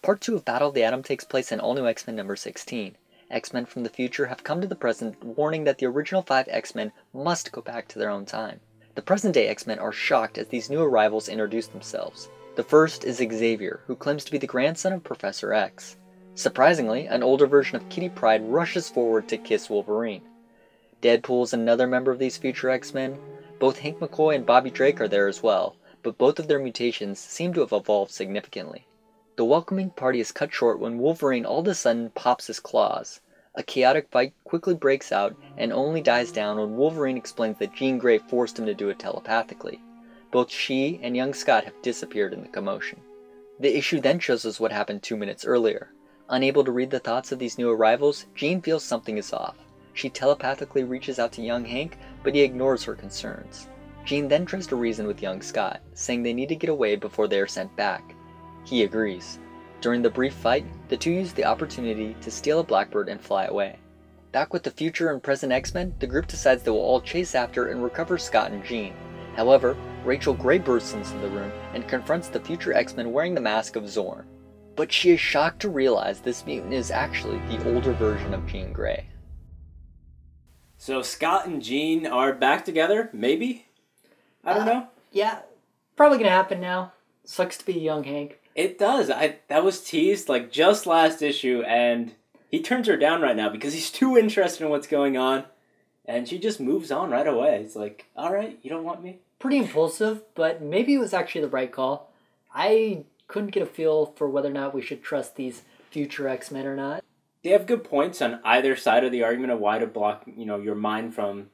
Part 2 of Battle of the Atom takes place in All New X-Men number 16. X-Men from the future have come to the present, warning that the original 5 X-Men must go back to their own time. The present-day X-Men are shocked as these new arrivals introduce themselves. The first is Xavier, who claims to be the grandson of Professor X. Surprisingly, an older version of Kitty Pryde rushes forward to kiss Wolverine. Deadpool is another member of these future X-Men. Both Hank McCoy and Bobby Drake are there as well, but both of their mutations seem to have evolved significantly. The welcoming party is cut short when Wolverine all of a sudden pops his claws. A chaotic fight quickly breaks out and only dies down when Wolverine explains that Jean Grey forced him to do it telepathically. Both she and young Scott have disappeared in the commotion. The issue then shows us what happened 2 minutes earlier. Unable to read the thoughts of these new arrivals, Jean feels something is off. She telepathically reaches out to young Hank, but he ignores her concerns. Jean then tries to reason with young Scott, saying they need to get away before they are sent back. He agrees. During the brief fight, the two use the opportunity to steal a Blackbird and fly away. Back with the future and present X-Men, the group decides they will all chase after and recover Scott and Jean. However, Rachel Grey bursts into the room and confronts the future X-Men wearing the mask of Zorn. But she is shocked to realize this mutant is actually the older version of Jean Grey. So Scott and Jean are back together? Maybe? I don't know. Yeah, probably gonna happen now. Sucks to be young Hank. It does. That was teased like just last issue, and he turns her down right now because he's too interested in what's going on, and she just moves on right away. It's like, all right, you don't want me? Pretty impulsive, but maybe it was actually the right call. I couldn't get a feel for whether or not we should trust these future X-Men or not. They have good points on either side of the argument of why to block, your mind from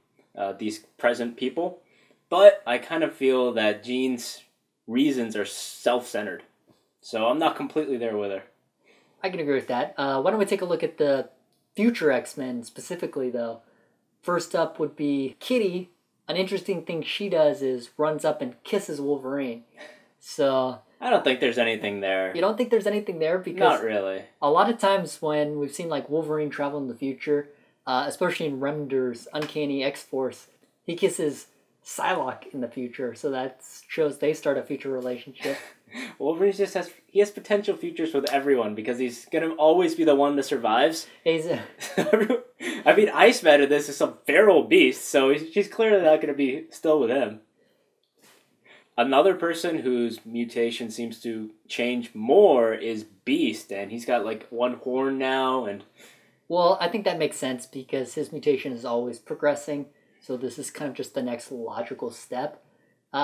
these present people, but I kind of feel that Jean's reasons are self-centered. So I'm not completely there with her. I can agree with that. Why don't we take a look at the future X-Men specifically, though? First up would be Kitty. An interesting thing she does is runs up and kisses Wolverine. So I don't think there's anything there. You don't think there's anything there? Because not really. A lot of times when we've seen like Wolverine travel in the future, especially in Remender's Uncanny X-Force, he kisses Psylocke in the future. So that shows they start a future relationship. Wolverine just has potential futures with everyone because he's gonna always be the one that survives. I mean, Iceman in this is some feral beast, so she's clearly not gonna be still with him. Another person whose mutation seems to change more is Beast, and he's got like one horn now, and well, I think that makes sense because his mutation is always progressing, so this is kind of just the next logical step.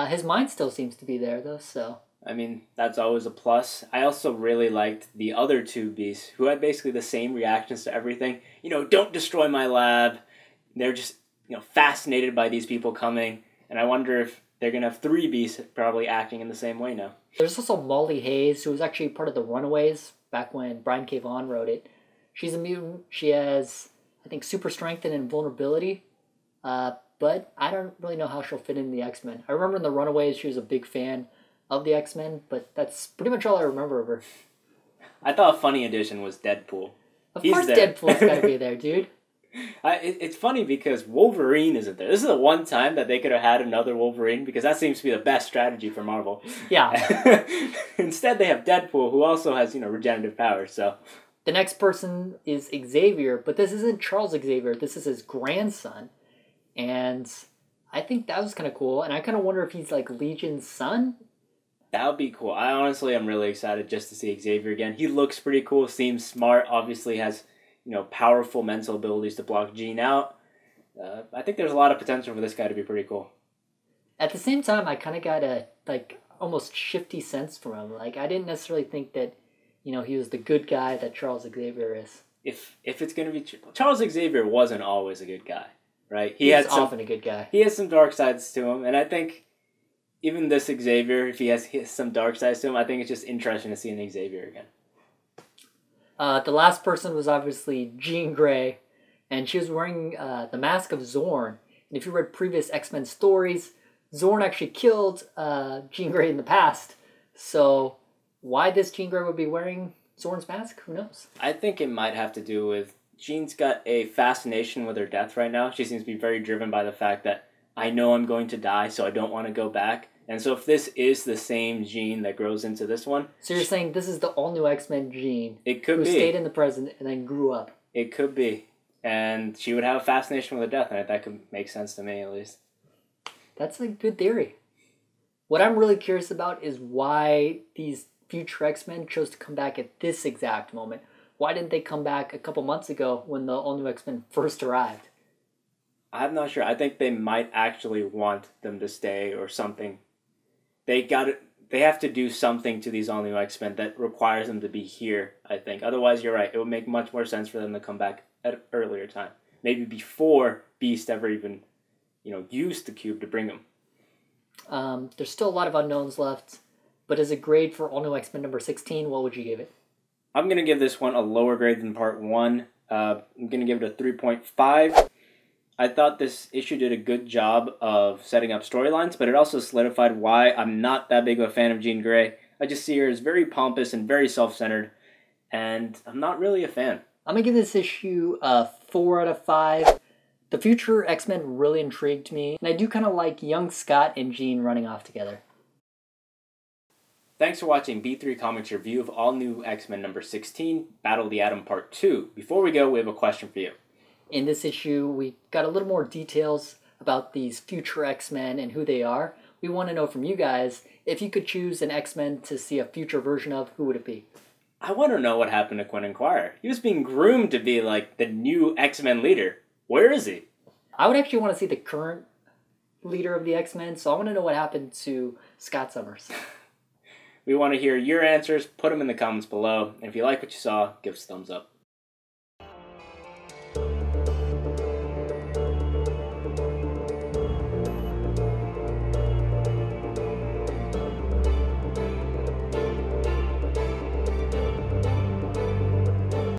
His mind still seems to be there though, so I mean, that's always a plus. I also really liked the other two Beasts, who had basically the same reactions to everything. Don't destroy my lab. They're just, fascinated by these people coming. And I wonder if they're going to have 3 Beasts probably acting in the same way now. There's also Molly Hayes, who was actually part of the Runaways back when Brian K. Vaughan wrote it. She's a mutant. She has, I think, super strength and invulnerability. But I don't really know how she'll fit in the X-Men. I remember in the Runaways she was a big fan of the X-Men, but that's pretty much all I remember of her. I thought a funny addition was Deadpool. Of course Deadpool's got to be there, dude. It's funny because Wolverine isn't there. This is the one time that they could have had another Wolverine because that seems to be the best strategy for Marvel. Yeah. Instead, they have Deadpool, who also has, regenerative powers, so. The next person is Xavier, but this isn't Charles Xavier. This is his grandson. And I think that was kind of cool. And I kind of wonder if he's like Legion's son. That would be cool. I honestly am really excited just to see Xavier again. He looks pretty cool, seems smart, obviously has, powerful mental abilities to block Jean out. I think there's a lot of potential for this guy to be pretty cool. At the same time, I kind of got a, almost shifty sense from him. I didn't necessarily think that, he was the good guy that Charles Xavier is. If it's going to be... Charles Xavier wasn't always a good guy, right? He's often a good guy. He has some dark sides to him, and I think even this Xavier, if he has some dark sides to him, I think it's just interesting to see an Xavier again. The last person was obviously Jean Grey, and she was wearing the mask of Zorn. And if you read previous X-Men stories, Zorn actually killed Jean Grey in the past. So why this Jean Grey would be wearing Zorn's mask, who knows? I think it might have to do with Jean's got a fascination with her death right now. She seems to be very driven by the fact that I know I'm going to die, so I don't want to go back. And so if this is the same Jean that grows into this one... So you're saying this is the all-new X-Men Jean it could who be. stayed in the present and then grew up. It could be. And she would have a fascination with the Death Knight. That could make sense to me, at least. That's a good theory. What I'm really curious about is why these future X-Men chose to come back at this exact moment. Why didn't they come back a couple months ago when the all-new X-Men first arrived? I'm not sure. I think they might actually want them to stay or something. They have to do something to these all-new X-Men that requires them to be here, I think. Otherwise, you're right. It would make much more sense for them to come back at an earlier time. Maybe before Beast ever even, used the cube to bring him. There's still a lot of unknowns left, but as a grade for all-new X-Men number 16, what would you give it? I'm going to give this one a lower grade than Part 1. I'm going to give it a 3.5. I thought this issue did a good job of setting up storylines, but it also solidified why I'm not that big of a fan of Jean Grey. I just see her as very pompous and very self-centered, and I'm not really a fan. I'm going to give this issue a 4 out of 5. The future X-Men really intrigued me, and I do kind of like young Scott and Jean running off together. Thanks for watching B3 Comics' review of All New X-Men number 16, Battle of the Atom Part 2. Before we go, we have a question for you. In this issue, we got a little more details about these future X-Men and who they are. We want to know from you guys, if you could choose an X-Men to see a future version of, who would it be? I want to know what happened to Quinn Inquirer. He was being groomed to be like the new X-Men leader. Where is he? I would actually want to see the current leader of the X-Men, so I want to know what happened to Scott Summers. We want to hear your answers. Put them in the comments below. And if you like what you saw, give us a thumbs up.